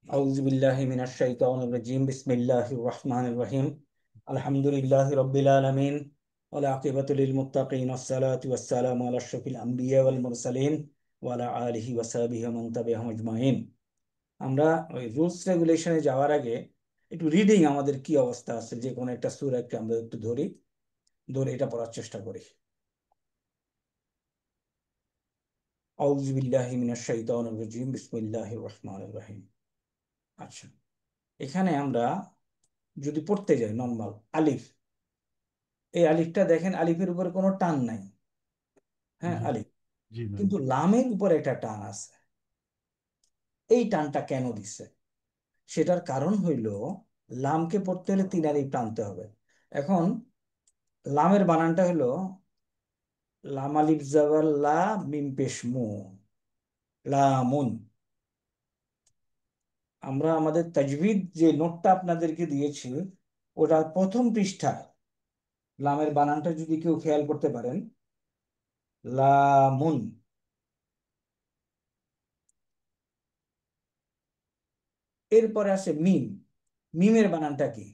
আউযুবিল্লাহি মিনাশ শাইতানির রাজিম বিসমিল্লাহির রহমানির রহিম আলহামদুলিল্লাহি রাব্বিল আলামিন ওয়াল আকিবাতু লিল মুত্তাকিন ওয়াসসালাতু ওয়াসসালামু আলা আশরাফিল আমবিয়া ওয়াল মুরসালিন ওয়া আলা আলিহি ওয়া সাহবিহি ওয়া মান তাবিআহুম আজমাইন। আমরা ওই রুলস রেগুলেশনে যাওয়ার আগে একটু রিডিং আমাদের কি অবস্থা আছে, যে কোনো একটা সূরা একটু আমরা একটু ধরে এটা পড়ার চেষ্টা করি। আউযুবিল্লাহি মিনাশ শাইতানির রাজিম বিসমিল্লাহির রহমানির রহিম। আচ্ছা, এখানে আমরা যদি পড়তে যাই নর্মাল আলিফ, এই আলিফটা দেখেন, আলিফের উপরে কোনো টান নাই। হ্যাঁ, জি। আলিফ। জি ম্যাম। কিন্তু লামের উপরে একটা টান আছে। এই টানটা কেন দিছে? সেটার কারণ হইল, লামকে পড়তে হলে তিন আলিফ টানতে হবে। এখন লামের বানানটা হলো লাম আলিফ জাবার লা, মিম পেশ মু, লামুন। আমরা আমাদের তাজবিদ যে নোটটা আপনাদেরকে দিয়েছি, ওটার প্রথম পৃষ্ঠায় লামের বানানটা যদি কেউ খেয়াল করতে পারেন, লামুন। এরপরে আসে মিম। মিমের বানানটা কি?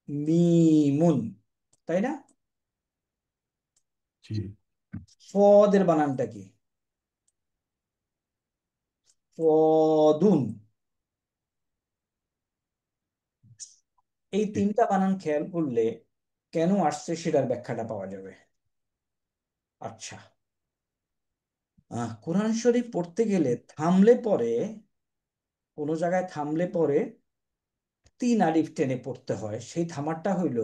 মিমুন, তাই না? জি। ফদের বানানটা কি? ফদুন। এই জি। তিনটা বানান খেয়াল করলে কেন আসছে সেটার ব্যাখ্যাটা পাওয়া যাবে। আচ্ছা, কোরআন শরীফ পড়তে গেলে থামলে পরে, কোনো জায়গায় থামলে পরে তিন আলিফ টেনে পড়তে হয়। সেই থামারটা হইল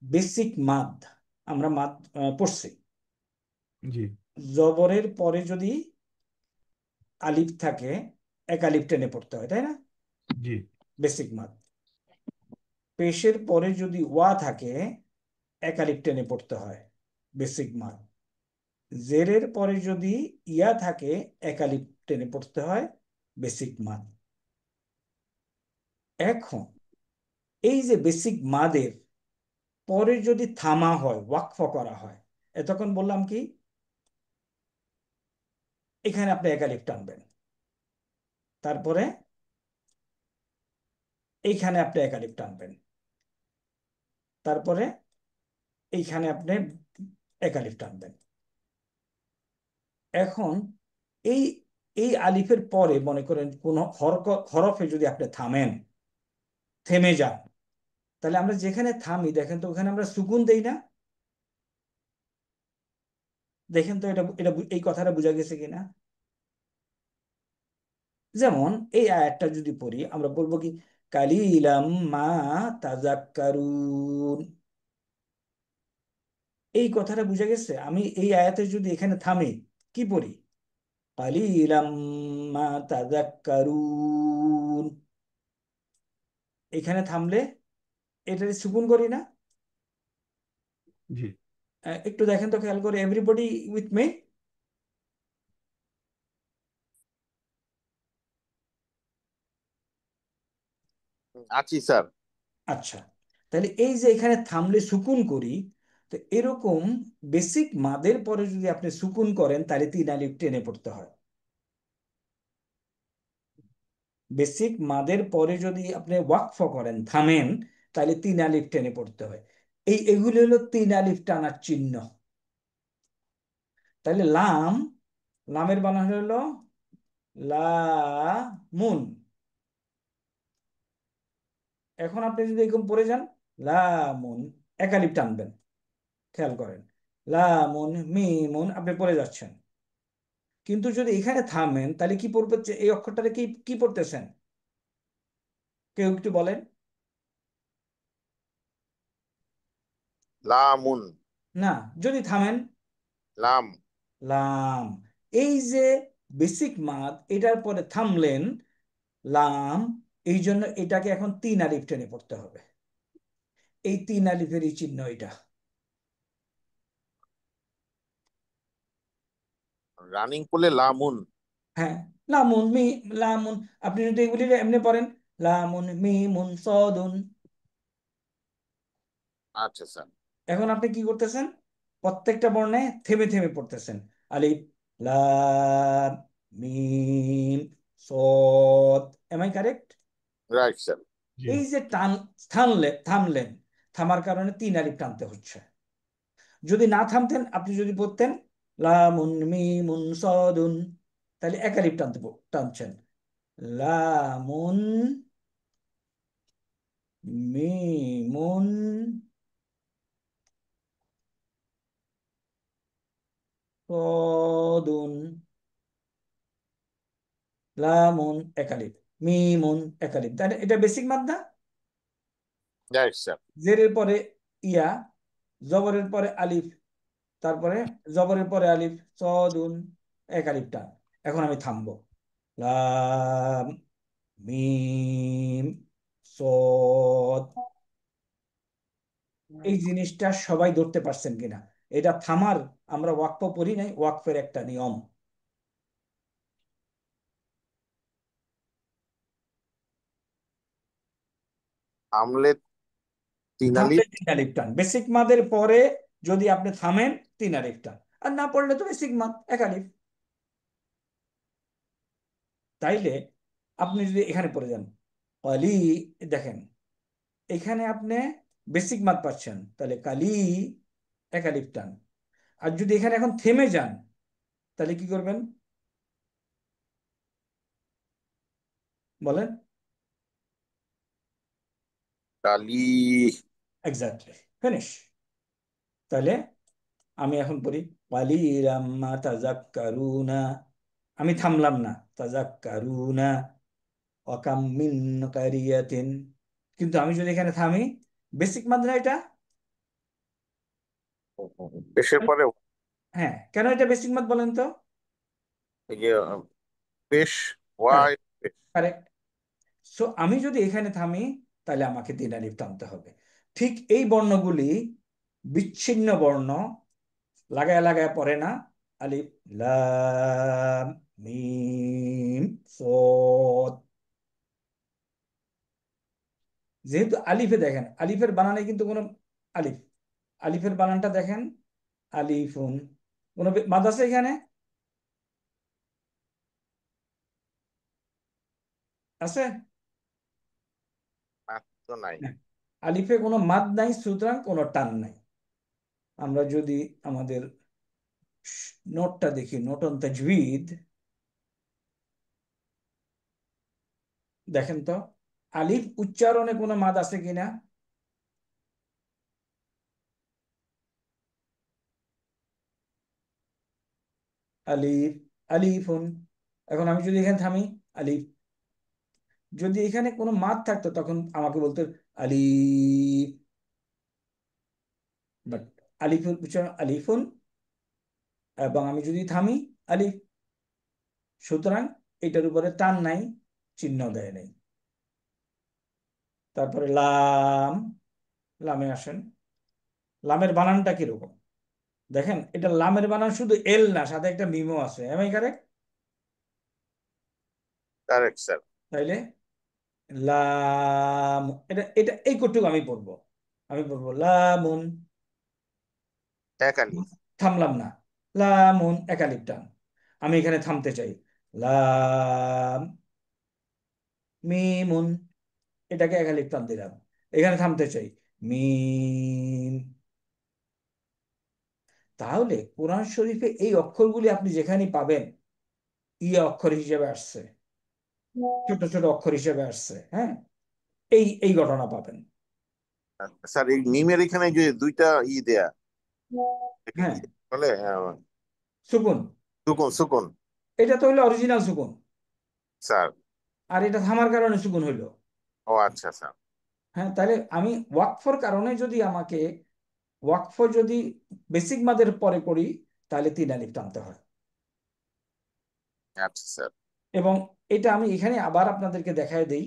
বেসিক মাদ। আমরা মাদ পড়ছি। জি। জবরের পরে যদি আলিফ থাকে, এক আলিফ টেনে পড়তে হয়, তাই না? জি। বেসিক মাদ। পেশের পরে যদি ওয়া থাকে, এক আলিফ টেনে পড়তে হয়, বেসিক মাদ। জেরের পরে যদি ইয়া থাকে, এক আলিফ টেনে পড়তে হয়, বেসিক মাদ। এখন এই যে বেসিক মাদের পরে যদি থামা হয়, ওয়াকফ করা হয়, এতক্ষণ বললাম কি, এখানে আপনি এক আলিফ টানবেন, তারপরে এইখানে আপনি এক আলিফ টানবেন, তারপরে এইখানে আপনি এক আলিফ টানবেন। এখন এই এই আলিফের পরে মনে করেন কোন হরফে যদি আপনি থামেন, থেমে যান, তাহলে আমরা যেখানে থামি দেখেন তো ওখানে আমরা সুকুন দেই না? দেখেন তো এটা এটা এই কথাটা বোঝা গেছে কিনা। যেমন এই আয়াতটা যদি পড়ি, আমরা বলবো কি, কালিলাম মা তাজাক্কারুন। এই কথাটা বোঝা গেছে। আমি এই আয়াতে যদি এখানে থামি, কি পড়ি? কালিলাম মা তাজাক্কারুন। এখানে থামলে এটা সুকুন করি না? জি। একটু দেখেন তো, খেয়াল করে, এভরিবডি উইথ মি। আছি স্যার। আচ্ছা, তাহলে এই যে এখানে থামলে সুকুন করি, তো এরকম বেসিক মাদের পরে যদি আপনি সুকুন করেন, তাহলে তিন আলিফ টেনে পড়তে হয়। বেসিক মাদের পরে যদি আপনি ওয়াকফ করেন, থামেন, তাহলে তিন আলিফ টেনে পড়তে হয়। এগুলি হলো তিন আলিফ টানার চিহ্ন। তাহলে লামের বানান হলো লামুন। এখন আপনি যদি এরকম পড়ে যান, লামুন, এক আলিফ টানবেন, খেয়াল করেন, লামুন মিমুন, আপনি পড়ে যাচ্ছেন। কিন্তু যদি এখানে থামেন, তাহলে কি পড়বে? এই অক্ষরটারে কি কি পড়তেছেন? কেউ একটু বলেন। লামুন। না, যদি থামেন, লাম। লাম। এই যে বেসিক মাদ, এটার পরে থামলেন, লাম, এই জন্য এটাকে এখন তিন আলিফ টেনে পড়তে হবে। এই তিন আলিফেরই চিহ্ন এটা। রানিং করলে লামুন। হ্যাঁ, লামুন লামুন। আপনি যদি এগুলি এমনি পড়েন, লামুন মিমুন সদুন। আচ্ছা স্যার। এখন আপনি কি করতেছেন? প্রত্যেকটা বর্ণে থেমে থেমে পড়তেছেন। আলিফ, লাম মিম সদ। Am I correct? Right sir. জি এই যে থামলেন, থামার কারণে 3 আলিফ টানতে হচ্ছে। যদি না থামতেন, আপনি যদি পড়তেন লামুন মিমুন সদুন, তাহলে 1 আলিফ টানছেন। লামুন মিমুন সদুন, লামুন 1 আলিফ, মিমুন 1 আলিফ। তাহলে এটা বেসিক মাদ্দা। Right sir. জেরের পরে ইয়া, জবরের পরে আলিফ, তারপরে জবরের পরে আলিফ, সদুন, 1 আলিফ টান। এখন আমি থামবো। লাম মিম সদ। এই জিনিসটা সবাই ধরতে পারছেন কিনা? এটা থামার, আমরা ওয়াকফ পড়ি নাই, ওয়াকফের একটা নিয়ম। আমলে 3 আলিফ। থামলে 3 আলিফ টান, বেসিক মাদের পরে যদি আপনি থামেন 3 আলিফ টান, আর না পড়লে তো বেসিক মাদ 1 আলিফ। তাইলে আপনি যদি এখানে পড়ে যান কালি, দেখেন এখানে আপনি বেসিক মাদ পাচ্ছেন, তাহলে কালি 1 আলিফ টান। আর যদি এখানে এখন থেমে যান, তাহলে কি করবেন বলেন? কালি। Exactly, finish. তাহলে আমি এখন পড়ি কালিলাম মা তাযাক্কারুনা। আমি থামলাম না, তাযাক্কারুনা ওয়াকাম মিন কারিয়াতিন। কিন্তু আমি যদি এখানে থামি, বেসিক মাদ না এটা? পেশের পরে হ্যাঁ, কেন এটা বেসিক মাদ বলেন তো? এই যে পেশ, ওয়াই কারেক্ট, পেশ। কারেক্ট। সো আমি যদি এখানে থামি, তাহলে আমাকে 3 আলিফ টানতে হবে। ঠিক এই বর্ণগুলি বিচ্ছিন্ন বর্ণ, লাগায় লাগায় পড়ে না। আলিফ লাম মিম সদ। যেহেতু আলিফে, দেখেন আলিফের বানানে কিন্তু কোনো আলিফ, আলিফের বানানটা দেখেন আলিফুন, কোনো মাদ আছে এখানে? আছে? তো নাই। না। আলিফে কোনো মাদ নাই, সুতরাং কোনো টান নাই। আমরা যদি আমাদের নোটটা দেখি, নোট অন তাজউইদ, দেখেন তো আলিফ উচ্চারণে কোনো মাদ আছে কিনা। আলিফ, আলিফুন। এখন আমি যদি এখানে থামি, আলিফ, যদি এখানে কোনো মাদ থাকতো তখন আমাকে বলতো আলিফ, বাট আলিফুন উচ্চারণ আলিফুন, এবং আমি যদি থামি আলিফ। সুতরাং এটার উপরে টান নাই, চিহ্ন দেয় নাই। তারপরে লাম, লামে আসেন। লামের বানানটা কিরকম দেখেন, এটা লামের বানান শুধু এল না, সাথে একটা মিমও আছে। Am I correct? Correct sir. তাইলে লাম, এটা এটা এই কটুকু আমি পড়বো। আমি পড়বো লামুন, 1 আলিফ। থামলাম না, লামুন 1 আলিফ টান। আমি এখানে থামতে চাই, লাম মিমুন, এটাকে 1 আলিফ টান দিলাম। এখানে থামতে চাই, মিম। তাহলে কোরআন শরীফে এই অক্ষরগুলি আপনি যেখানে পাবেন, ইয়ে অক্ষর হিসেবে আসছে, ছোট ছোট অক্ষর হিসেবে আসছে। হ্যাঁ, এই এই ঘটনা পাবেন। স্যার এই মিমের এখানে যে দুইটা দেয়া, এটাকে কি হ্যাঁ, বলে? সুকুন। সুকুন, সুকুন। এটা তো হইলো অরিজিনাল সুকুন, স্যার। আর এটা থামার কারণে সুকুন হইলো। ও আচ্ছা স্যার। হ্যাঁ, তাহলে আমি ওয়াকফর কারণে যদি আমাকে, ওয়াকফ যদি বেসিক মাদের পরে করি, তাহলে 3 আলিফ টানতে হয়। আচ্ছা স্যার। এবং এটা আমি এখানে আবার আপনাদেরকে দেখায় দেই,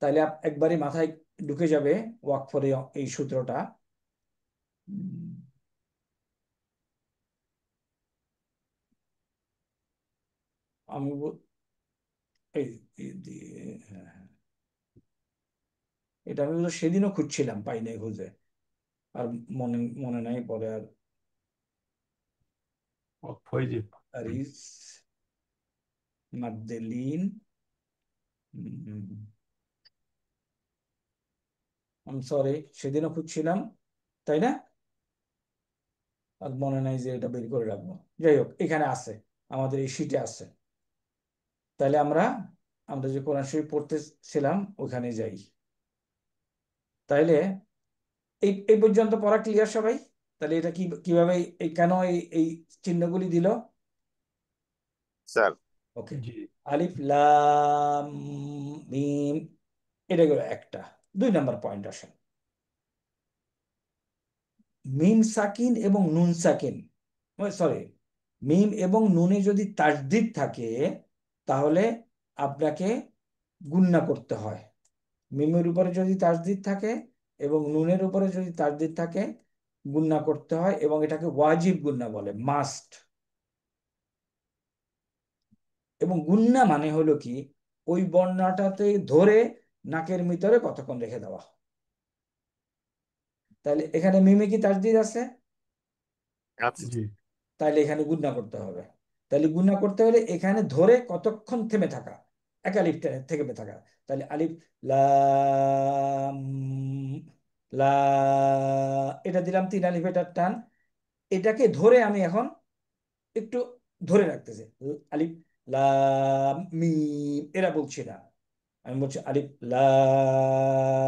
তাহলে একবারই মাথায় ঢুকে যাবে ওয়াকফরে এই সূত্রটা। উম, আমি এই হ্যাঁ, হ্যাঁ। এটা আমি সেদিনও খুঁজছিলাম, পাই নাই খুঁজে, আর মনে মনে নাই পরে আর। ফয়জিব। আরিস মাদ্দেলিন, সরি সেদিনও খুঁজছিলাম, তাই না? আর মনে নাই যে এটা বের করে রাখবো। যাই হোক, এখানে আছে, আমাদের এই শিটে আছে। তাহলে আমরা আমরা যে কোরআন শরীফ পড়তেছিলাম ওখানে যাই। তাইলে এই এই পর্যন্ত পড়া ক্লিয়ার সবাই? তাহলে এটা কি কিভাবে এই কেন এই চিহ্নগুলি দিল? স্যার। ওকে, জি আলিফ লাম মিম, এটা গেল একটা। 2 নম্বর পয়েন্ট আসেন, মিম সাকিন এবং নুন সাকিন, সরি, মিম এবং নুনে যদি তাসদিদ থাকে তাহলে আপনাকে গুণনা করতে হয়। মিমের উপরে যদি তাসদিদ থাকে এবং নুনের উপরে যদি তাসদিদ থাকে গুণনা করতে হয়, এবং এটাকে ওয়াজিব গুণনা বলে, মাস্ট। এবং গুণনা মানে হলো কি, ওই বর্ণটাতে ধরে নাকের ভিতরে কতক্ষণ রেখে দেওয়া। তাহলে এখানে মিমে কি তাসদিদ আছে? আচ্ছা জি তাহলে এখানে গুণনা করতে হবে। তাহলে গুণনা করতে হলে এখানে ধরে কতক্ষণ থেমে থাকা, এক আলিফ থেমে থাকা। তাহলে আলিফ লাম, লা, এটা দিলাম 3 আলিফ, এটার টান। এটাকে ধরে আমি এখন একটু ধরে রাখতেছি, আলিফ লাম মিম, এরা বলছি না, আমি বলছি আলিফ লাম,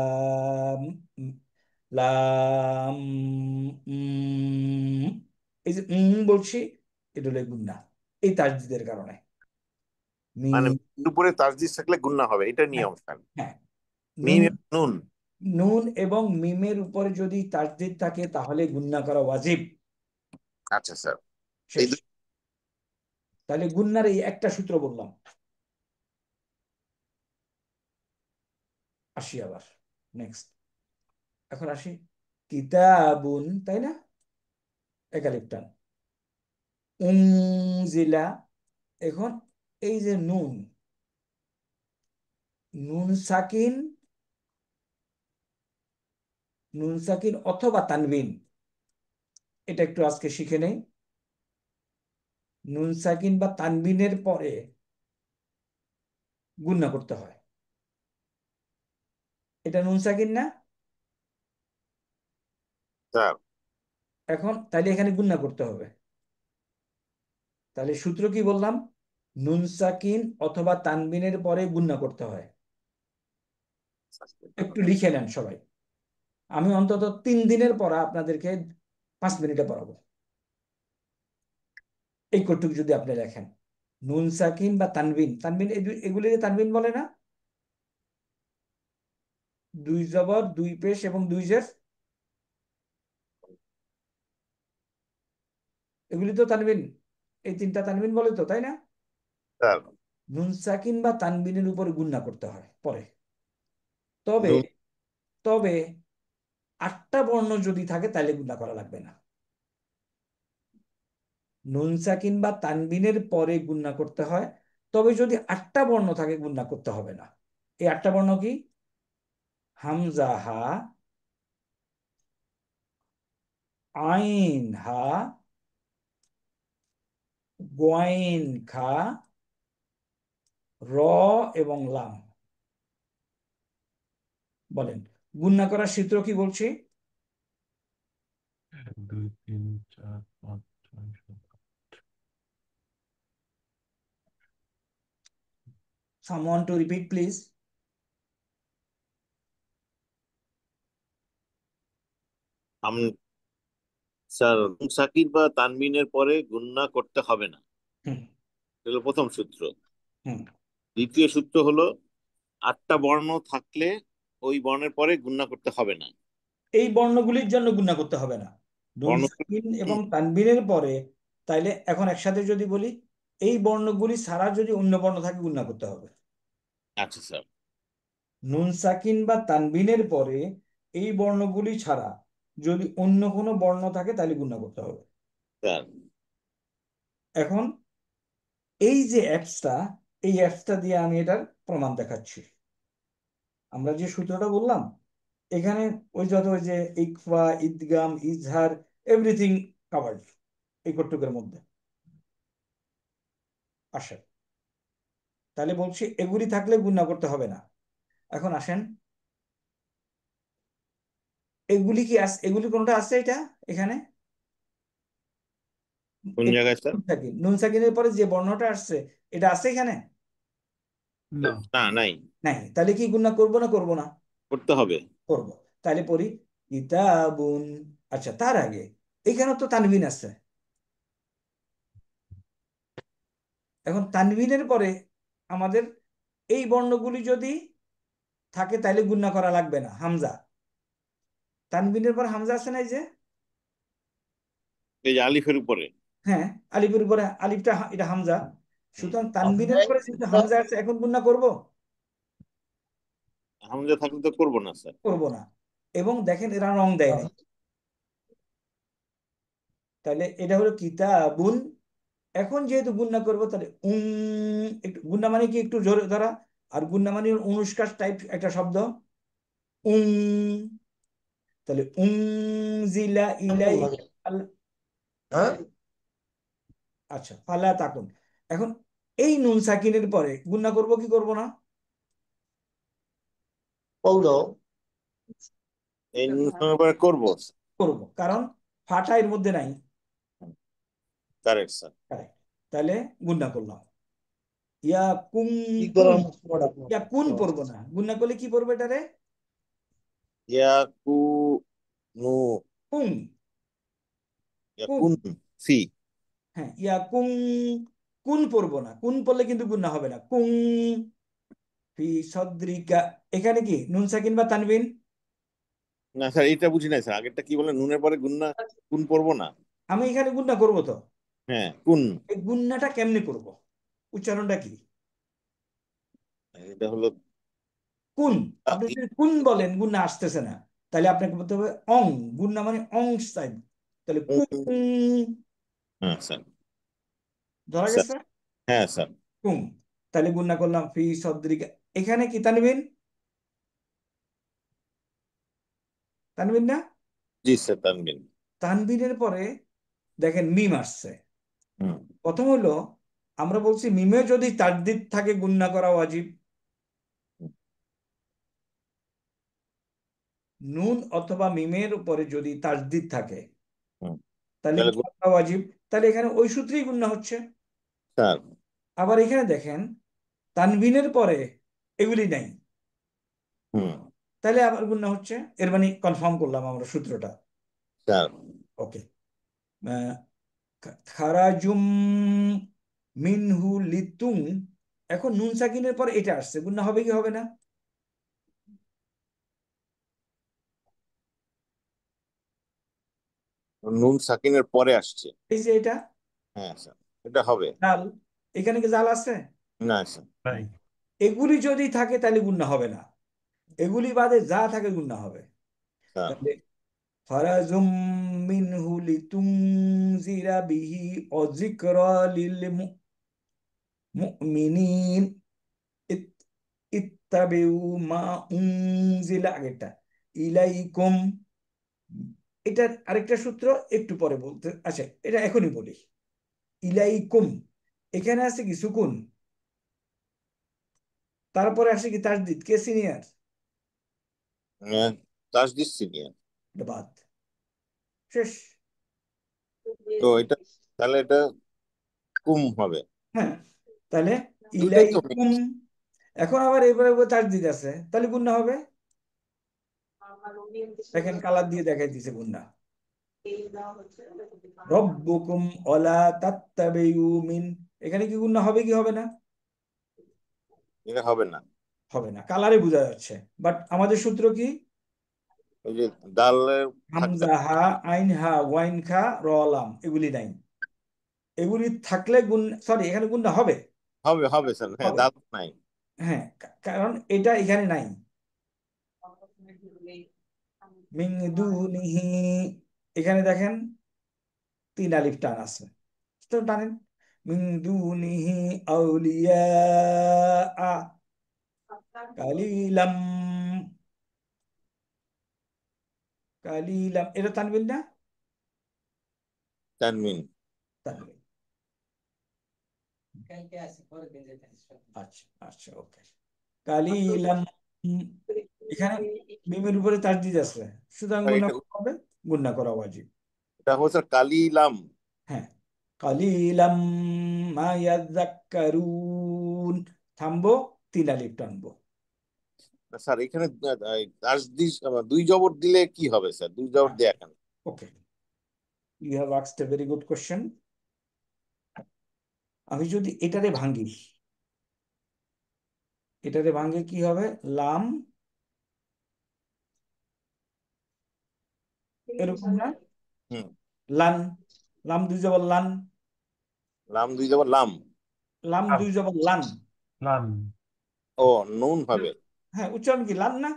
লাম, উম, এই যে বলছি, এটা হলো গুন্না, এই তাসদিদের কারণে। মানে মিম, উপরে তাসদিদ থাকলে গুণনা হবে, এটা হ্যাঁ, নিয়ম স্যার। হ্যাঁ, নুন, মিম এবং নুন। নুন এবং মিমের উপরে যদি তাসদিদ থাকে তাহলে গুন্না করা ওয়াজিব। আচ্ছা স্যার। এই শেষ। তাহলে গুন্নার এই একটা সূত্র বললাম। আসি আবার নেক্সট, এখন আসি কিতাবুন, তাই না? একালিফ টান, উনজিলা। এখন এই যে নুন, নুন সাকিন, নুন সাকিন অথবা তানবিন, এটা একটু আজকে শিখে নেই। নুন সাকিন বা তানবিনের পরে গুণনা করতে হয়। এটা নুন সাকিন না? স্যার। এখন তাইলে এখানে গুণনা করতে হবে। তাহলে সূত্র কি বললাম? নুন সাকিন অথবা তানবিনের পরে গুণনা করতে হয়। একটু লিখে নেন সবাই, আমি অন্তত 3 দিনের পড়া আপনাদেরকে 5 মিনিটে পড়াবো। এই কটুক যদি আপনি লেখেন, নুন সাকিন বা তানবিন, তানবিন এগুলি তানবিন বলে না? 2 জবর 2 পেশ এবং 2 জের, এগুলি তো তানবিন। এই 3টা তানবিন বলে তো, তাই না? স্যার। নুন সাকিন বা তানবিনের উপর গুণনা করতে হয় পরে। তবে নুন। তবে 8টা বর্ণ যদি থাকে তাহলে গুণনা করা লাগবে না। নুন সাকিন বা তানবিনের পরে গুণনা করতে হয়, তবে যদি 8টা বর্ণ থাকে গুণনা করতে হবে না। এই 8টা বর্ণ কি? হামজা হা, আইন হা, গোয়াইন খা, র এবং লাম। বলেন, গুণনা করার সূত্র কি বলছি? 1 2 3 4 5 6 7। Someone to repeat please. Um- sir, নুন সাকির বা তানবিনের পরে গুণনা করতে হবে না, হুম, এটা হলো প্রথম সূত্র। হুম। দ্বিতীয় সূত্র হলো 8টা বর্ণ থাকলে ওই বর্ণের পরে গুণনা করতে হবে না। এই বর্ণগুলির জন্য গুণনা করতে হবে না, নুন বর্ণ। সাকিন এবং হুম, তানবিনের পরে। তাইলে এখন একসাথে যদি বলি, এই বর্ণগুলি ছাড়া যদি অন্য বর্ণ থাকে গুণনা করতে হবে। আচ্ছা স্যার। নুন সাকিন বা তানবিনের পরে এই বর্ণগুলি ছাড়া যদি অন্য কোনো বর্ণ থাকে তাহলে গুণনা করতে হবে। স্যার। এখন এই যে অ্যাপসটা, এই অ্যাপসটা দিয়ে আমি এটার প্রমাণ দেখাচ্ছি। আমরা যে সূত্রটা বললাম, এখানে ওই যত ওই যে ইকফা, ইদগাম, ইজহার, এভরিথিং কাভার্ড এই কটুকের মধ্যে। আসে। তাহলে বলছি এগুলি থাকলে গুণনা করতে হবে না। এখন আসেন, এগুলি কি আছে? এগুলি কোনটা আছে এটা এখানে? কোন জায়গায় স্যার? নুন সাকিন, নুন সাকিনের পরে যে বর্ণটা আসছে এটা আছে এখানে? না। না, নাই। নাই। তাহলে কি গুণনা করবো না করবো না? করতে হবে। করব। তাহলে পড়ি কিতাবুন। আচ্ছা, তার আগে এখানে তো তানবিন আছে। এখন তানবিনের পরে আমাদের এই বর্ণগুলি যদি থাকে তাহলে গুণনা করা লাগবে না, হামজা। তানবিনের পর হামজা আছে না, এই যে। এই যে আলিফের উপরে। হ্যাঁ, আলিফের উপরে আলিফটা এটা হামজা। হুম। সুতরাং তানবিনের পরে যেহেতু হামজা আছে, এখন গুণনা করব? হামজা থাকলে তো করবো না স্যার। করব না। এবং দেখেন এরা রং দেয় নাই। তাহলে এটা হলো কিতাবুন। এখন যেহেতু গুণনা করবো, তাহলে একটু গুণনা মানে কি একটু জোরে ধরা, আর গুণনা মানে অনুষ্কার টাইপ একটা শব্দ, উম। তাহলে জিলা ইলাই হ্যাঁ, আচ্ছা, ফালা তাকুন। এখন এই নুন সাকিনের পরে গুণনা করব কি করব না? পৌঁছ এই নুনের উপরে করবো। করব, কারণ ফাটা এর মধ্যে নাই। Correct sir. Correct. তাহলে গুণনা করলাম ইয়া কুম কি কুন। করার ইয়া কুন পড়বো না, গুণনা করলে কি পড়বো এটারে? ইয়াকু নু কুম। কুম। ইয়াকুন ফি। হ্যাঁ, ইয়া কুম কুন পড়বো না, কুন পড়লে কিন্তু গুণনা হবে না। কুম ফি সদ্রিকা। এখানে কি নুন সাকিন বা তানবিন? না স্যার, এটা বুঝি নাই স্যার, আগেরটা কি বলে? নুনের পরে গুন্না কুন পড়বো না? আমি এখানে গুণনা করব তো। হ্যাঁ, কুন। এই গুণনাটা কেমনে করব? উচ্চারণটা কি? এটা হলো কুন। আপনি যদি কুন বলেন গুণনা আসতেছে না, তাহলে আপনাকে বলতে হবে অং। গুণনা মানে অং সাইড। তাহলে কুন। হ্যাঁ স্যার। ধরা স্যার, গেছে? হ্যাঁ স্যার। কুম। তাহলে গুণনা করলাম ফি সদ্রিকা। এখানে কি তানবিন? তানবিন না? জি স্যার, তানবিন। তানবিনের পরে দেখেন মিম আসছে। হুম। প্রথম হলো, আমরা বলছি মিমে যদি তাসদিদ থাকে গুণনা করা ওয়াজিব। নুন অথবা মিমের উপরে যদি তাসদিদ থাকে হুম। তাহলে তাহলে গুণনা করা ওয়াজিব। তাহলে এখানে ওই সূত্রেই গুণনা হচ্ছে। স্যার। আবার এখানে দেখেন তানবিনের পরে এগুলি নাই, হুম। তাহলে আবার গুণনা হচ্ছে। এর মানে কনফার্ম করলাম আমরা সূত্রটা। স্যার। ওকে। খারাজুম মিনহু লিতুং। এখন নুন সাকিনের পর এটা আসছে, গুণনা হবে কি হবে না? নুন সাকিনের পরে আসছে। এই যে এটা হ্যাঁ স্যার, এটা হবে। জাল, এখানে কি জাল আছে? না স্যার। নাই। এগুলি যদি থাকে তাহলে গুণনা হবে না, এগুলি বাদে যা থাকে গুণনা হবে। স্যার। তাহলে ফারাজুম মিনহু লিতুনজিরা বিহি ওয়া যিকরা লিল মুমিনিন। ইত- ইত্তাবিউ মা উনজিলা, আগেরটা ইলাইকুম। এটার আরেকটা সূত্র একটু পরে বলতে, আচ্ছা এটা এখনই বলি। ইলাইকুম, এখানে আছে কি সুকুন, তারপরে আসে কি তাসদিদ, কে সিনিয়র? তাসদিস সিনিয়র। এটা বাদ, শেষ। তো এটা, তাহলে এটা কুম হবে। হ্যাঁ, তাহলে দুইটাই তো ইলাইকুম। এখন আবার এবারে তাসদিদ আছে, তাহলে গুণনা হবে। দেখেন কালার দিয়ে দেখাই দিছে গুণনা। রব্বুকুম ওয়ালা তাত্তাবিউ মিন। এখানে কি গুণনা হবে কি হবে না? এটা হবে না। হবে না, কালারে বোঝা যাচ্ছে। বাট আমাদের সূত্র কি? ওই যে ডালের থাকতে হামজা হা, আইন হা, ওয়াইন খা, র লাম, এগুলি নাই। এগুলি থাকলে গুণ, সরি এখানে গুণনা হবে। হবে। হবে স্যার, হ্যাঁ, হবে। দাঁত নাই। হ্যাঁ, কারণ এটা এখানে নাই। মিন দুনিহি, এখানে দেখেন তিন আলিফ টান আছে, তো টানেন। মিন দুনিহি আউলিয়া কালিলাম। কালিলাম, এটা টানবেন না? তানমিন। তানবিন। আচ্ছা আচ্ছা, ওকে। কালিলাম, এখানে মিমের উপরে তাসদিদ আছে, সুতরাং স্যার গুণা এটা করতে হবে, গুণা করা ওয়াজিব। এটা হচ্ছে স্যার কালিলাম। হ্যাঁ, কালিলাম মা ইয়াযাক্কারুন, থামবো, তিন আলিফ টানবো। স্যার এখানে দুই জবর দিলে কি হবে স্যার? দুই জবর দেয়া কেন? Okay, you have asked a very good question. আমি যদি এটারে ভাঙি, এটারে ভাঙে কি হবে? লাম, এরকম না? হুম। লান, লাম দুই জবর লান, লাম দুই জবর লাম। লাম দুই জবর লান। লাম। ও, নুন হবে। হ্যাঁ, উচ্চারণ কি লান না?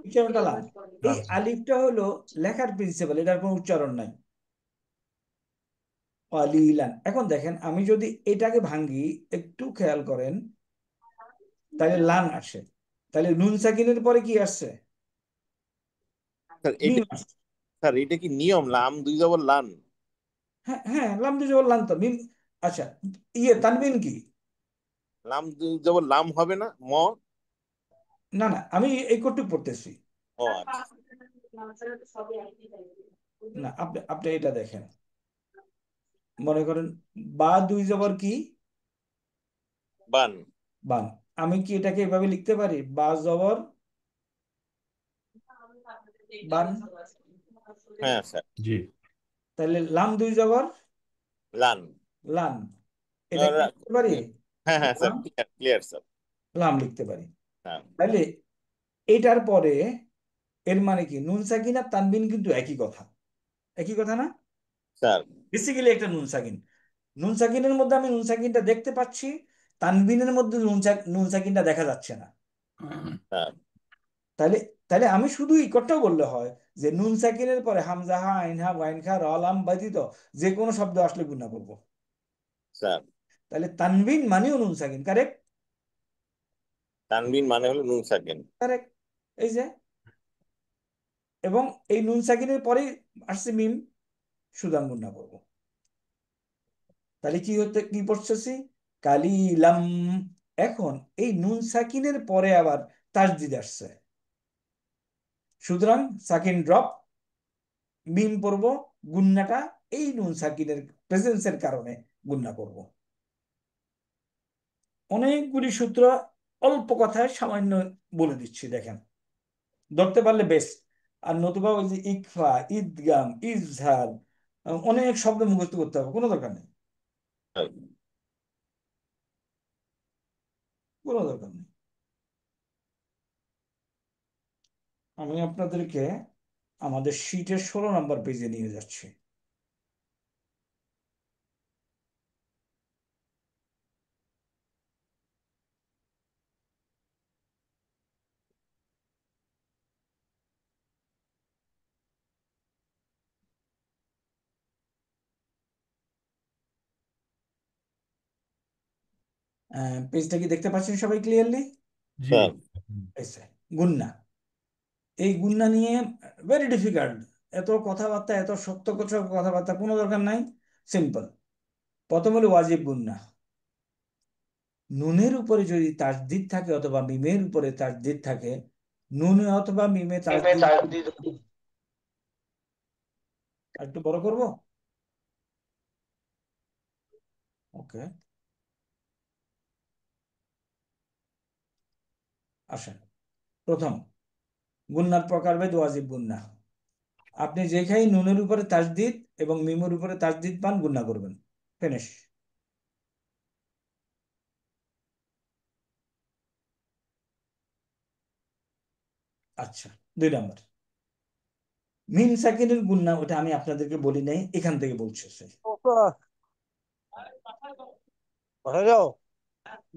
উচ্চারণটা লান। এই আচ্ছা। আলিফটা হলো লেখার প্রিন্সিপাল, এটার কোনো উচ্চারণ নাই। কালিলান। এখন দেখেন, আমি যদি এটাকে ভাঙ্গি, একটু খেয়াল করেন, তাহলে লান আসে, তাহলে নুন সাকিনের পরে কি আসছে? স্যার এটা, মিম আসছে। স্যার এটা কি নিয়ম? লাম দুই জবর লান। হ্যাঁ হ্যাঁ, লাম দুই জবর লান তো মিম। আচ্ছা, ইয়ে তানবিন কি? লাম দুই জবর লাম হবে না? না না, আমি এই কটুক পড়তেছি। ও আচ্ছা। না, আপনি আপনি এটা দেখেন, মনে করেন বা দুই জবর কি? বান। বান। আমি কি এটাকে এভাবে লিখতে পারি? বা জবর বান। হ্যাঁ স্যার। জি। তাহলে লাম দুই জবর লান। লান, এটা কি লিখতে পারি? হ্যাঁ হ্যাঁ স্যার, লাম, ক্লিয়ার ক্লিয়ার স্যার। লাম লিখতে পারি। হ্যাঁ তাহলে এটার পরে এর মানে কি? নুন সাকিন আর তানবিন কিন্তু একই কথা, একই কথা না? স্যার। বেসিক্যালি একটা নুন সাকিন, নুন সাকিনের মধ্যে আমি নুন সাকিনটা দেখতে পাচ্ছি, তানবিনের মধ্যে নুন সাকিনটা দেখা যাচ্ছে না। স্যার। তাহলে তাহলে আমি শুধু ইকটটাও বললে হয় যে নুন সাকিনের পরে হামজা হা আইন হা ওয়াইন খা র লাম ব্যতীত যে কোনো শব্দ আসলে গুণা করবো। স্যার তাহলে তানবিন মানেও নুন সাকিন, কারেক্ট? তানবিন মানে হলো নুন সাকিন। কারেক্ট। এই যে, এবং এই নুন সাকিনের পরে আসছে মিম, সুতরাং গুণা করবো। তাহলে কি হতে কি পড়তেছি? কালিলাম। এখন এই নুন সাকিনের পরে আবার তাসদিদ আসছে, সুতরাং সাকিন ড্রপ, মিম পড়বো, গুন্নাটা এই নুন সাকিনের প্রেজেন্সের কারণে গুন্না করব। অনেকগুলি সূত্র অল্প কথায় সামান্য বলে দিচ্ছি, দেখেন, ধরতে পারলে বেশ। আর নতুবা ওই যে ইকফা, ঈদগাম, ইজহার, অনেক শব্দ মুখস্থ করতে হবে, কোনো দরকার নেই, কোনো দরকার নেই। আমি আপনাদেরকে আমাদের শীটের 16 নম্বর পেজে নিয়ে যাচ্ছি। পেজটা কি দেখতে পাচ্ছেন সবাই ক্লিয়ারলি? জি। স্যার। গুন্না, এই গুন্না নিয়ে ভেরি ডিফিকাল্ট, এত কথাবার্তা, এত শক্ত কিছু কথাবার্তা কোনো দরকার নাই, সিম্পল। প্রথম হলো ওয়াজিব গুন্না। নুনের উপরে যদি তাসদিদ থাকে অথবা মিমের উপরে তাসদিদ থাকে, নুনে অথবা মিমে তাসদিদ, আর একটু বড় করব, ওকে, আসেন। প্রথম, গুন্নার প্রকারভেদ ওয়াজিব গুন্না। আপনি যেখানেই নুনের উপরে তাসদিদ এবং মিমের উপরে তাসদিদ পান, গুন্না করবেন, ফিনিশ। আচ্ছা, 2 নম্বর, মিম সাকিনের গুন্না, ওটা আমি আপনাদেরকে বলি নাই, এখান থেকে বলছি।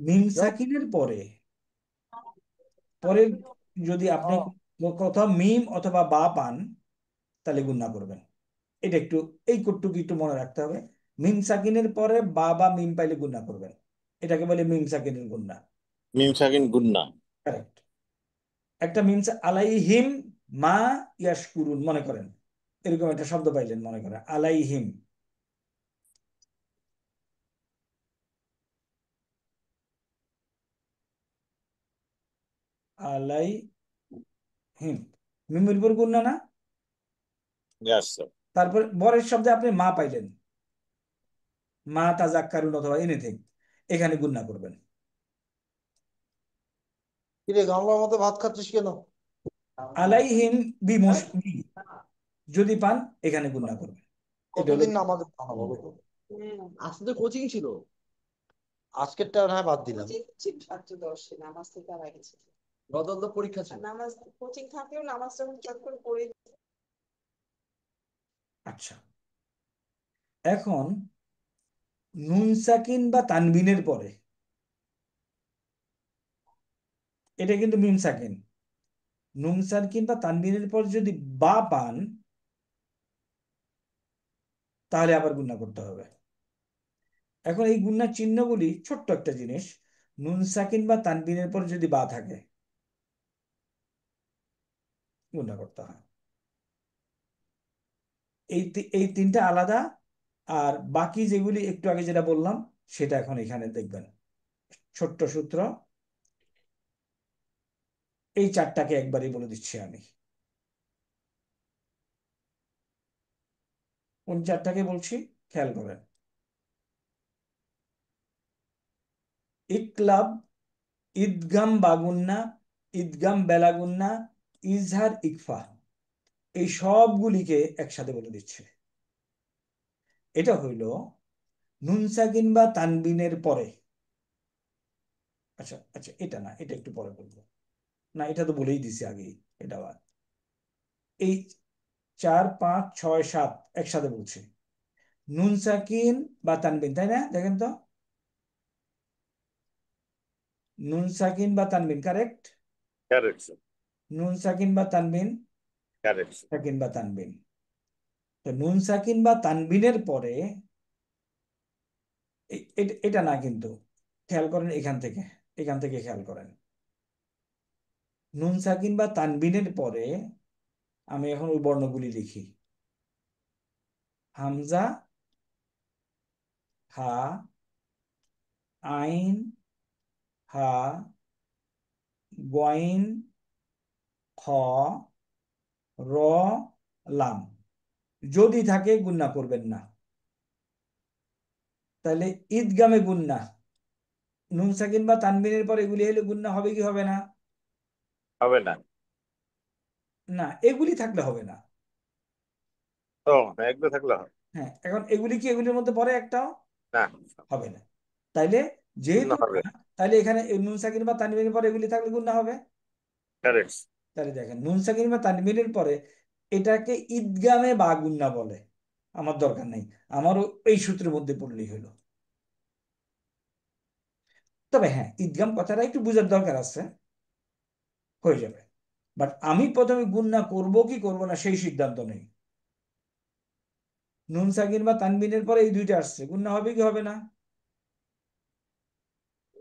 মিম সাকিনের পরে পরে যদি আপনি কোথাও মিম অথবা বা পান, তাহলে গুন্না করবেন। এটা একটু, এই কোটটুকু একটু মনে রাখতে হবে। মিম সাকিনের পরে বা বা মিম পাইলে গুন্না করবেন, এটাকে বলে মিম সাকিনের গুন্না। মিম সাকিন গুন্না। কারেক্ট। একটা মিম আলাইহিম মা ইয়াশকুরুন, মনে করেন এরকম একটা শব্দ পাইলেন, মনে করেন আলাইহিম, আলাই হিম, মিমের উপর গুণনা না? Yes, sir. তারপর বরের শব্দে আপনি মা পাইলেন, মা তাজাক্কারুন অথবা এনিথিং, এখানে গুণনা করবেন। কিরে গামলার মধ্যে ভাত খাচ্ছিস কেন? আলাইহিম হ্যাঁ? বি, যদি পান এখানে গুণনা করবেন। এটা হলো কতদিন না আমাদের খাওয়া বলো তো? আজকে তো কোচিং ছিল। আজকেরটা না হয় বাদ দিলাম। গতকাল তো পরীক্ষা ছিল। আচ্ছা, এখন নুন সাকিন বা তানবিনের পরে, এটা কিন্তু মিম সাকিন, নুন সাকিন বা তানবিনের পর যদি বা পান তাহলে আবার গুণনা করতে হবে। এখন এই গুণনার চিহ্নগুলি ছোট্ট একটা জিনিস, নুন সাকিন বা তানবিনের পর যদি বা থাকে গুণনা করতে হয়। এই তিনটা আলাদা, আর বাকি যেগুলি একটু আগে যেটা বললাম সেটা এখন এখানে দেখবেন। ছোট্ট সূত্র, এই চারটাকে একবারই বলে দিচ্ছি আমি। কোন চারটাকে বলছি খেয়াল করেন। ইকলাব, ঈদগাম বাগুন্না, ঈদগাম বেলাগুন্না, ইজহার ইকফা, এই সবগুলিকে একসাথে বলে দিচ্ছে। এটা হইল নুন সাকিন বা তানবিনের পরে। আচ্ছা আচ্ছা, এটা না, এটা একটু পরে বলবো। না, এটা তো বলেই দিছি আগেই। এটা আবার এই 4 5 6 7 একসাথে বলছি। নুন সাকিন বা তানবিন, তাই না? দেখেন তো, নুন সাকিন বা তানবিন, কারেক্ট? Correct, sir. নুন সাকিন বা তানবিন, Correct, sir. সাকিন বা তানবিন। তো নুন সাকিন বা তানবিনের পরে এটা না কিন্তু, খেয়াল করেন এখান থেকে খেয়াল করেন। নুন সাকিন বা তানবিনের পরে আমি এখন ওই বর্ণগুলি লিখি। হামজা, হা, আইন, হা, গয়েন, খ, র, লাম। যদি থাকে গুণনা করবেন না। তাহলে ঈদগামে গুণনা, নুন সাকিন বা তানবিনের পর এগুলি হলে গুণনা হবে কি হবে না? হবে না। না, এগুলি থাকলে হবে না। ও, একদম থাকলে হবে হ্যাঁ, এখন এগুলি কি এগুলির মধ্যে পড়ে একটাও? না। হবে না। তাইলে শূন্য যেহেতু হবে। না, তাইলে এখানে এই নুন সাকিন বা তানবিনের পরে এগুলি থাকলে গুণনা হবে। কারেক্ট। তাহলে দেখেন, নুন সাকিন বা তানবিনের পরে এটাকে ঈদগামে বা গুণনা বলে। আমার দরকার নেই, আমারও এই সূত্রের মধ্যে পড়লেই হলো। তবে হ্যাঁ, ঈদগাম কথাটা একটু বোঝার দরকার আছে, হয়ে যাবে। বাট আমি প্রথমে গুণনা করব কি করব না সেই সিদ্ধান্ত নেই। নুন সাকিন বা তানবিনের পরে এই দুইটা আসছে, গুণনা হবে কি হবে না?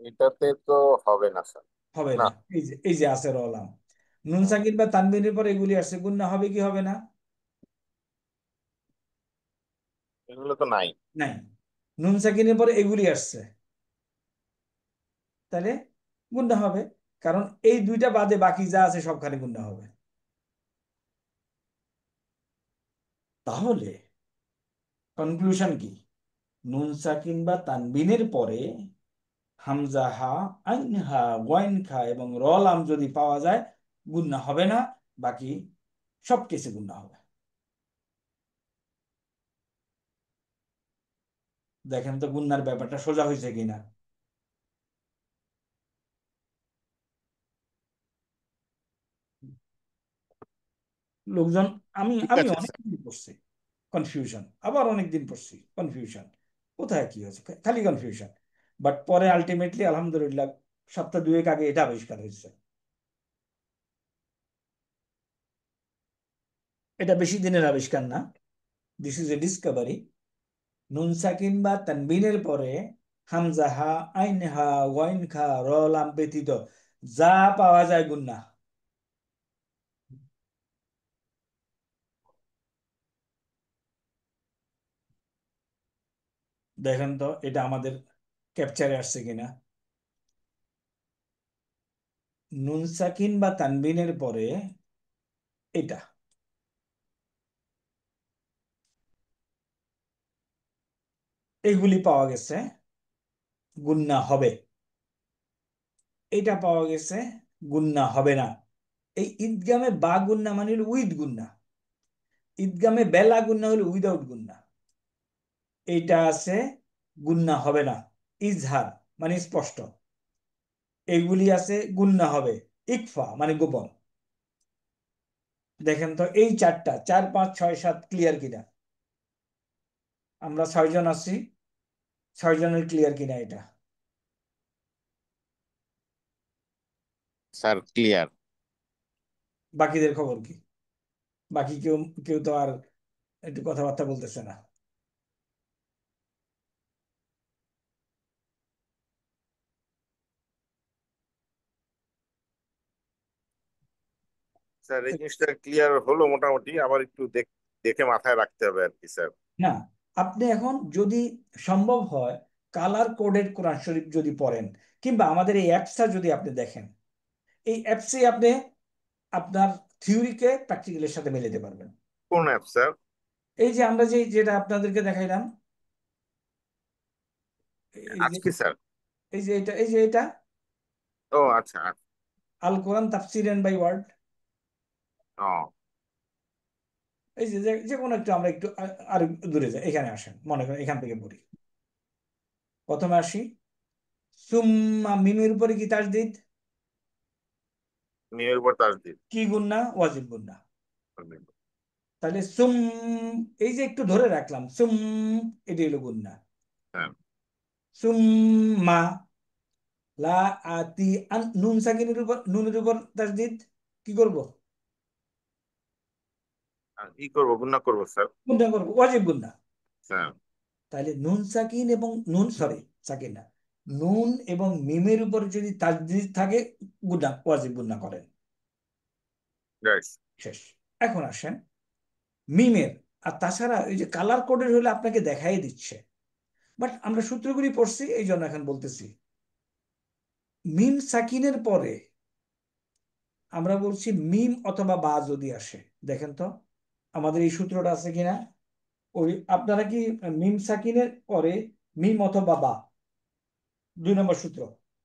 এটাতে তো হবে না, স্যার। হবে না। না। এই যে আছে রলাম, নুন হুম, সাকিন বা তানবিনের পরে এগুলি আসছে, গুণনা হবে কি হবে না? এগুলো তো নাই। নাই। নুন সাকিনের পরে এগুলি আসছে, তাহলে গুণনা হবে। কারণ এই দুইটা বাদে বাকি যা আছে সবখানে গুণনা হবে। তাহলে কনক্লুশন কি? নুন সাকিন বা তানবিনের পরে হামজা, হা, আইন, হা, ওয়াইন, খা এবং র লাম যদি পাওয়া যায় গুণনা হবে না, বাকি সব কিছু গুণনা হবে। দেখেন তো গুণনার ব্যাপারটা সোজা হয়েছে কিনা। লোকজন, আমি ঠিক আমি আছে, স্যার। অনেকদিন পড়ছি কনফিউশন, আবার অনেকদিন পড়ছি কনফিউশন, কোথায় কি হয়েছে খালি কনফিউশন। বাট পরে আলটিমেটলি আলহামদুলিল্লাহ সপ্তাহ দুয়েক আগে এটা আবিষ্কার হয়েছে। এটা বেশি দিনের আবিষ্কার না, দিস ইজ এ ডিসকভারি। নুন সাকিন বা তানবিনের পরে হামজা, হা, আইন, হা, ওয়াইন, খা, র লাম ব্যতীত যা পাওয়া যায় গুন্না। দেখেন তো এটা আমাদের ক্যাপচারে আসছে কিনা। নুন সাকিন বা তানবিনের পরে এটা, এইগুলি পাওয়া গেছে, গুন্না হবে। এটা পাওয়া গেছে, গুন্না হবে না। এই ঈদগামে বা গুন্না মানে হলো উইথ গুন্না, ঈদগামে বেলা গুন্না হলো উইদাউট গুন্না। এইটা আছে, গুন্না হবে না। ইজহার মানে স্পষ্ট, এইগুলি আছে গুন্না হবে। ইকফা মানে গোপন। দেখেন তো এই চারটা, 4 5 6 7 ক্লিয়ার কিনা? আমরা 6 জন আছি, 6 জনের ক্লিয়ার কিনা এটা? Sir clear. বাকিদের খবর কি? বাকি কেউ কেউ তো আর একটু কথাবার্তা বলতেছে না। স্যার এই জিনিসটা ক্লিয়ার হলো মোটামুটি, আবার একটু দেখে মাথায় রাখতে হবে আর কি স্যার। না, আপনি এখন যদি সম্ভব হয় কালার কোডেড কোরআন শরীফ যদি পড়েন, কিংবা আমাদের এই অ্যাপসটা যদি আপনি দেখেন, এই অ্যাপসে আপনি আপনার থিওরিকে প্র্যাকটিক্যালের সাথে মিলাতে পারবেন। কোন অ্যাপ স্যার? এই যে আমরা যেটা আপনাদেরকে দেখাইলাম, এই যে আজকে স্যার? এটা ও আচ্ছা আচ্ছা। আল কোরআন তাফসির এন্ড বাই ওয়ার্ড। ও এই যে যে কোনো একটু আমরা একটু আর দূরে যাই, এখানে আসেন, মনে করেন এখান থেকে পড়ি। প্রথমে আসি, সুম্মা মিমের উপরে কি তাসদিদ? মিমের উপর তাসদিদ। কি গুন্না? ওয়াজিব গুন্না। তাহলে সুম, এই যে একটু ধরে রাখলাম সুম, এটি হলো গুন্না। হ্যাঁ। সুম্মা লা আতি নুন সাকিনের উপর, নুনের উপর তাসদিদ, কি করব? আর কি করবো, গুণা করবো স্যার। গুন্না করবো, ওয়াজিব গুন্না। হ্যাঁ। তাহলে নুন সাকিন এবং নুন, সরি সাকিন না, নুন এবং মিমের উপর যদি তাসদিদ থাকে, গুন্না, ওয়াজিব গুন্না করেন। রাইট। শেষ। এখন আসেন মিমের, আর তাছাড়া ওই যে কালার কোডের হলে আপনাকে দেখাই দিচ্ছে, বাট আমরা সূত্রগুলি পড়ছি এই জন্য এখন বলতেছি। মিম সাকিনের পরে আমরা বলছি মিম অথবা বা যদি আসে, দেখেন তো আমাদের এই সূত্রটা আছে কিনা। ওই আপনারা কি মিম সাকিনের পরে মিম অথবা বা, 2 নম্বর সূত্র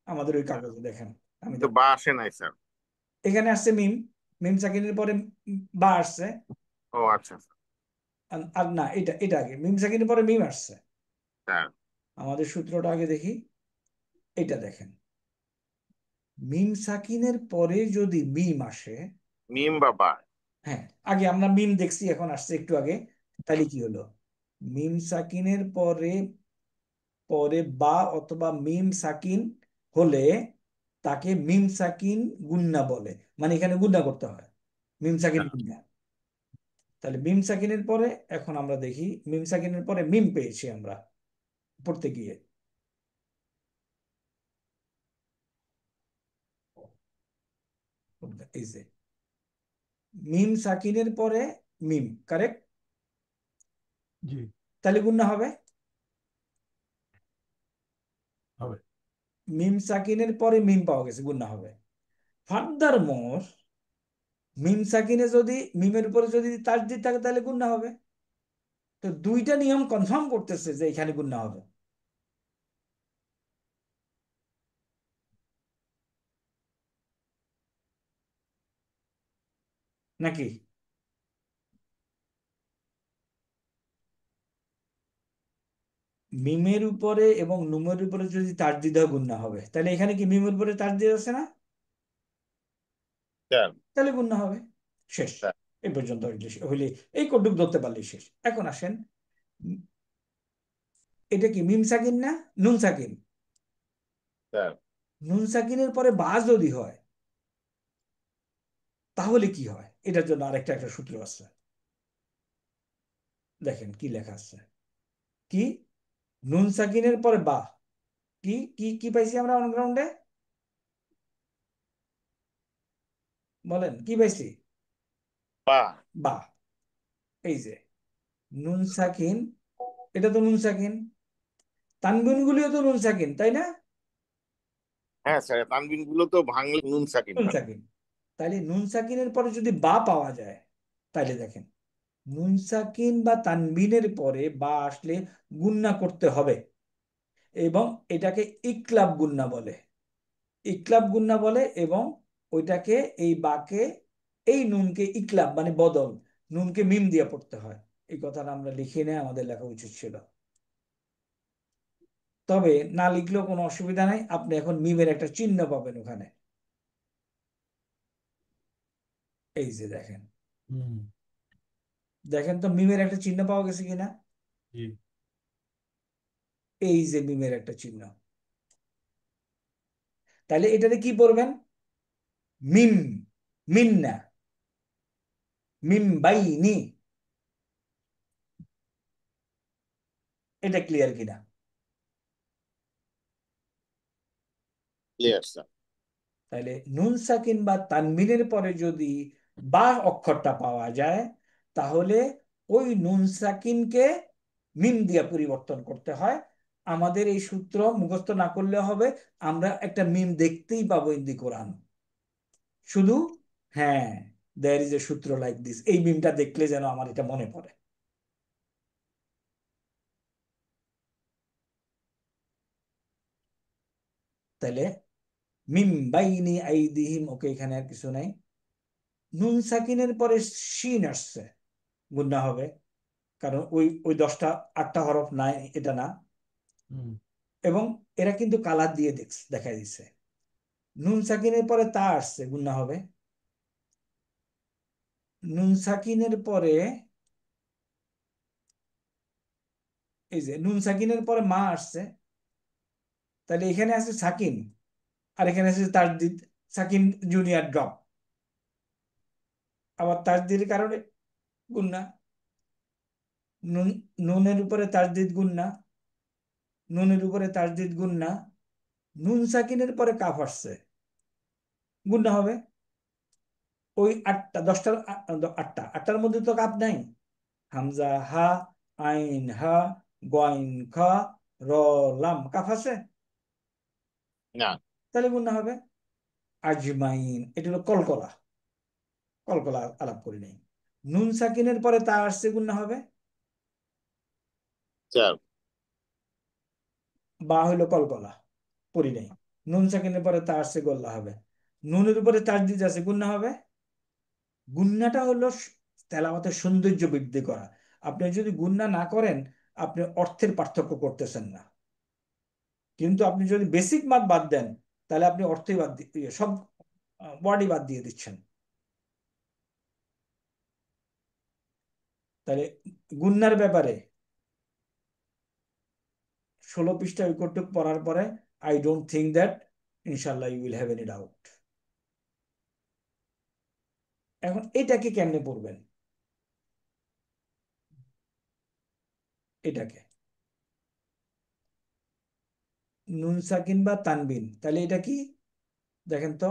আমাদের ওই কাগজে দেখেন, আমি তো দেখ, বা আসে নাই স্যার। এখানে আসছে মিম, মিম সাকিনের পরে বা আসছে। ও আচ্ছা স্যার। আর না, এটা এটা আগে মিম সাকিনের পরে মিম আসছে। হ্যাঁ। আমাদের সূত্রটা আগে দেখি, এটা দেখেন, মিম সাকিনের পরে যদি মিম আসে, মিম বা বা। হ্যাঁ আগে আমরা মিম দেখছি, এখন আসছে একটু আগে, তাহলে কি হলো? মিম সাকিনের পরে পরে বা অথবা মিম সাকিন হলে তাকে মিম সাকিন গুন্না বলে, মানে এখানে গুন্না করতে হয়, মিম সাকিন হ্যাঁ। গুন্না। তাহলে মিম সাকিনের পরে এখন আমরা দেখি, মিম সাকিনের পরে মিম পেয়েছি আমরা পড়তে গিয়ে, এই যে মিম সাকিনের পরে মিম, কারেক্ট? জি তাহলে গুন্না হবে। হবে। মিম সাকিনের পরে মিম পাওয়া গেছে, গুন্না হবে। ফার্দার মোর, মিম সাকিনে যদি মিমের উপরে যদি তাসদিদ থাকে তাহলে গুন্না হবে। তো দুইটা নিয়ম কনফার্ম করতেছে যে এখানে গুন্না হবে, নাকি? মিমের উপরে এবং নুমের উপরে যদি তাসদিদ হয় গুন্না হবে, তাহলে এখানে কি মিমের উপরে তাসদিদ আছে না? স্যার। তাহলে গুন্না হবে। শেষ। স্যার। এই পর্যন্ত হইলে, এই কটুক ধরতে পারলেই শেষ। এখন আসেন, উম, এটা কি মিম সাকিন না নুন সাকিন? স্যার। নুন সাকিনের পরে বা যদি হয় তাহলে কি হয়, এটার জন্য আরেকটা একটা সূত্র আছে। দেখেন কি লেখা আছে, কি নুন সাকিনের পরে বা, কি কি কি পাইছি আমরা অনগ্রাউন্ডে? বলেন কি পাইছি? বা। বা। এই যে নুন সাকিন, এটা তো নুন সাকিন, তানবিন গুলিও তো নুন সাকিন, তাই না? হ্যাঁ স্যার, তানবিন গুলো তো ভাঙলে নুন সাকিন নুন হয়। সাকিন। তাহলে নুন সাকিনের পরে যদি বা পাওয়া যায়, তাহলে দেখেন নুন সাকিন বা তানবিনের পরে বা আসলে গুণনা করতে হবে, এবং এটাকে ইকলাব গুণনা বলে। ইকলাব গুণনা বলে, এবং ওইটাকে এই বাকে এই নুনকে ইকলাব মানে বদল, নুনকে মিম দিয়ে পড়তে হয়। এই কথাটা আমরা লিখে নেই, আমাদের লেখা উচিত ছিল। তবে না লিখলেও কোনো অসুবিধা নাই, আপনি এখন মিমের একটা চিহ্ন পাবেন ওখানে। এই যে দেখেন, হুম। দেখেন তো মিমের একটা চিহ্ন পাওয়া গেছে কিনা। জি। এই যে মিমের একটা চিহ্ন। তাহলে এটাতে কি পড়বেন? মিম, মিন্না, মিম বাইনি। এটা ক্লিয়ার কিনা? Clear sir. তাহলে নুন সাকিন বা তানবিনের পরে যদি বা অক্ষরটা পাওয়া যায়, তাহলে ওই নুন সাকিনকে মিম দিয়ে পরিবর্তন করতে হয়। আমাদের এই সূত্র মুখস্থ না করলে হবে, আমরা একটা মিম দেখতেই পাবো ইন দি কোরআন। শুধু হ্যাঁ, দেয়ার ইজ এ সূত্র লাইক দিস, এই মিমটা দেখলে যেন আমার এটা মনে পড়ে। তাহলে মিম বাইনি আইদিহিম, ওকে, এখানে আর কিছু নাই। নুন সাকিনের পরে শিন আসছে, গুণা হবে, কারণ ওই ওই 10টা 8টা হরফ নাই, এটা না। হুম। এবং এরা কিন্তু কালার দিয়ে দেখা দিচ্ছে। নুন সাকিনের পরে তা আসছে, গুণা হবে। নুন সাকিনের পরে এই যে নুন সাকিনের পরে মা আসছে, তাহলে এখানে আছে সাকিন, আর এখানে আছে তাসদিদ, সাকিন জুনিয়র ড্রপ, আবার তাসদিদের কারণে গুণনা। নুন, নুনের উপরে তাসদিদ গুণনা, নুনের উপরে তাসদিদ গুণনা। নুন সাকিনের পরে কাফ আসছে, গুণনা হবে। ওই 8টা 10টার 8টার মধ্যে তো কাপ নাই। হামজা হা, আইন হা, গয়েন খা, র লাম, কাফ আছে, না তাহলে গুণনা হবে। আজমাইন, এটা হলো কলকলা, কলকলা আলাপ করি নাই। নুন সাকিনের পরে তা আসছে, গুণনা হবে। স্যার। বা হইলো কলকলা, পড়ি নাই। নুন সাকিনের পরে তা আসছে, গোল্লা হবে। নুনের উপরে তাসদিদ আছে, গুণনা হবে। গুণনাটা হলো তেলাওয়াতের সৌন্দর্য বৃদ্ধি করা। আপনি যদি গুণনা না করেন, আপনি অর্থের পার্থক্য করতেছেন না। কিন্তু আপনি যদি বেসিক মাত বাদ দেন, তাহলে আপনি অর্থই বাদ দিয়ে সব বডি বাদ দিয়ে দিচ্ছেন। তাহলে গুন্নার ব্যাপারে 16 পৃষ্ঠা ঐকটুক পড়ার পরে আই ডোন্ট থিঙ্ক দ্যাট ইনশাল্লাহ you will have any doubt. এখন এটাকে কেমনে পড়বেন? এটাকে নুন সাকিন বা তানবিন, তাহলে এটা কি দেখেন তো।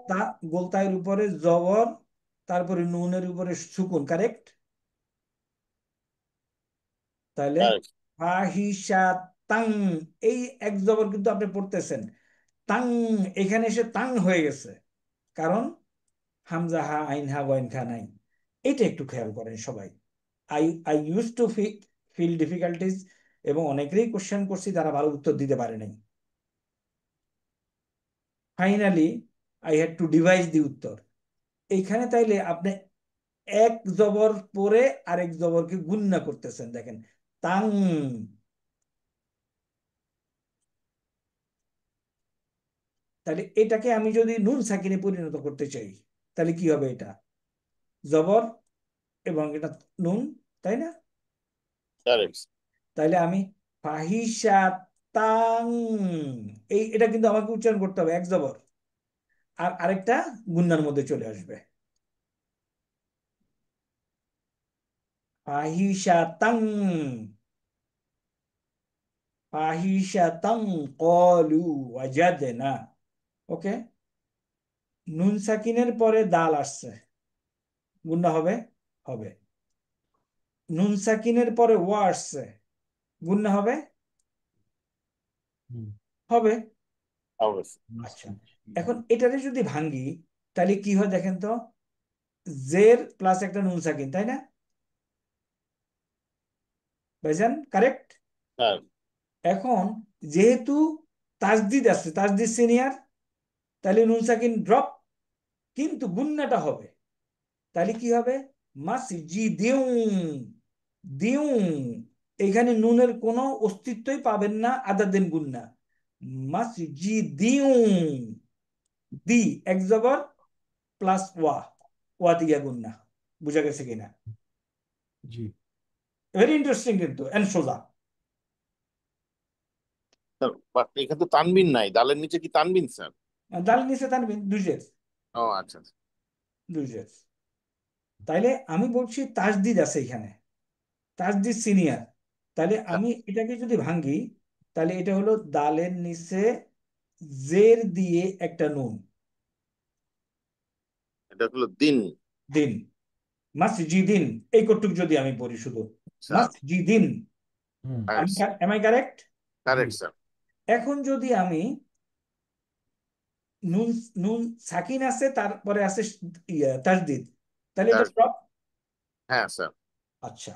তা গোলতায়ের উপরে জবর, তারপরে নুনের উপরে সুকুন, কারেক্ট? তাহলে কারেক্ট। ফাহিশা তাং, এই এক জবর কিন্তু আপনি পড়তেছেন, তাং, এখানে এসে তাং হয়ে গেছে, কারণ হামজা হা আইন হা গয়েন খা নাই। এটা একটু খেয়াল করেন সবাই। I I use to feel difficulties, এবং অনেকেরই কোশ্চেন করছি, তারা ভালো উত্তর দিতে পারে নাই। Finally I had to devise the উত্তর। এইখানে তাইলে আপনি এক জবর পরে আরেক জবরকে গুণনা করতেছেন, দেখেন তাং। তাহলে এটাকে আমি যদি নুন সাকিনে পরিণত করতে চাই, তাহলে কি হবে? এটা জবর এবং এটা নুন, তাই না? কারেক্ট। তাহলে আমি ফাহিশা তাং, এটা কিন্তু আমাকে উচ্চারণ করতে হবে এক জবর, আর আরেকটা গুন্নার মধ্যে চলে আসবে। ফাহিশা তাং, ফাহিশা তাং কলু ওয়াজাদনা। ওকে, নুন সাকিনের পরে দাল আসছে, গুন্না হবে? হবে। নুন সাকিনের পরে ওয়া আসছে, গুন্না হবে? হুম। হবে। অবশ্যই। আচ্ছা, এখন এটারে যদি ভাঙ্গি তাহলে কি হয় দেখেন তো, জের প্লাস একটা নুন সাকিন, তাই না ভাইজান? কারেক্ট। স্যার এখন যেহেতু তাজদিদ আছে, তাজদিদ সিনিয়র, তাহলে নুন সাকিন ড্রপ, কিন্তু গুন্নাটা হবে। তাহলে কি হবে? মাসজি দিউ, দিউ, এখানে নুনের কোনো অস্তিত্বই পাবেন না আদার দেন গুন্না। মাসজি দিউ, দি এক জবর প্লাস ওয়া, ওয়া দিয়া গুন্না। বুঝা গেছে কিনা? জি। ভেরি ইন্টারেস্টিং কিন্তু এন্ড সোজা। স্যার বাট এখানে তো তানবিন নাই, দালের নিচে কি তানবিন স্যার? দাল নিচে তানবিন দুইজের, ও আচ্ছা আচ্ছা। দুইজের। তাইলে আমি বলছি তাজদিদ আছে এখানে, তাজদিদ সিনিয়র। তাহলে স্যার, আমি এটাকে যদি ভাঙ্গি, তাহলে এটা হলো দালের নিচে জের দিয়ে একটা নুন, এটা হলো দিন। দিন, মাসজিদিন, এই কটুক যদি আমি পড়ি শুধু স্যার মাসজিদিন, হুম। আমি এম আই কারেক্ট? জি। Correct sir. এখন যদি আমি নুন, নুন সাকিন আছে তারপরে আছে তাজদিদ, তাহলে এটা তার- ড্রপ। হ্যাঁ স্যার। আচ্ছা,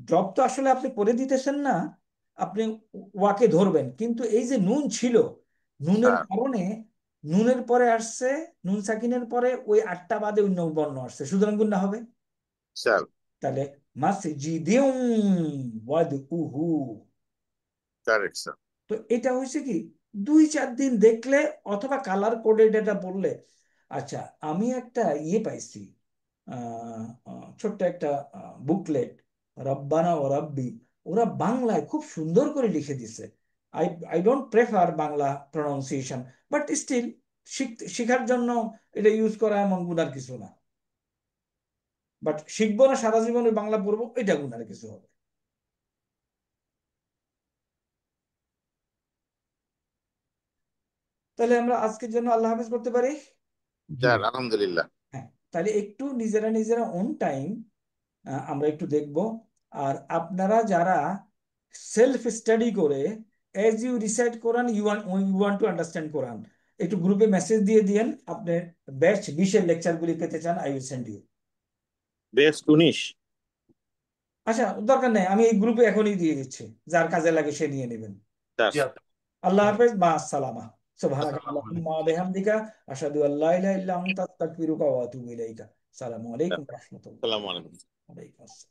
ড্রপ তো আসলে আপনি পড়ে দিতেছেন না, আপনি ওয়াকে ধরবেন, কিন্তু এই যে নুন ছিল, নুনের স্যার কারণে নুনের পরে আসছে, নুন সাকিনের পরে ওই আটটা বাদে অন্য বর্ণ আসছে, সুতরাং গুণ না হবে। স্যার তাহলে মাসজিদিউম ওয়াদউহু। Correct sir. তো এটা হয়েছে কি, 2-4 দিন দেখলে অথবা কালার কোডেড এটা বললে। আচ্ছা, আমি একটা ইয়ে পাইছি, ছোট্ট একটা বুকলেট, রব্বানা ও রাব্বি, ওরা বাংলায় খুব সুন্দর করে লিখে দিছে। I I don't prefer Bangla pronunciation, but still শিখার জন্য এটা ইউজ করা এমন গুনার কিছু না। বাট শিখবো না সারা জীবন ওই বাংলা পড়বো, এটা গুনার কিছু হবে। তাহলে আমরা আজকের জন্য আল্লাহ হাফেজ করতে পারি। জি। স্যার আলহামদুলিল্লাহ। হ্যাঁ, তাহলে একটু নিজেরা নিজেরা অন টাইম আমরা একটু দেখব। আর আপনারা যারা সেলফ স্টাডি করে as you recite Quran, you want to understand Quran, একটু গ্রুপে মেসেজ দিয়ে দিয়েন আপনি ব্যাচ 20-এর লেকচারগুলি পেতে চান, আই উইল সেন্ড ইউ। বেশ 19। আচ্ছা, দরকার নেই, আমি এই গ্রুপে এখনই দিয়ে দিচ্ছি, যার কাজে লাগে সে নিয়ে নেবেন। স্যার জি। আল্লাহ হাফেজ, মা আসসালামা, সুবহানাকা আসসালামু আল্লাহুম্মা আলাইকুম। ওয়া বিহামদিকা, আশহাদু আল্লা ইলাহা ইল্লা আনতা, আস্তাগফিরুকা ওয়া আতুবু ইলাইকা। আসসালামু আলাইকুম ওয়া রাহমাতুল্লাহ। আসসালামু আলাইকুম। ওয়া আলাইকুম আসসালাম।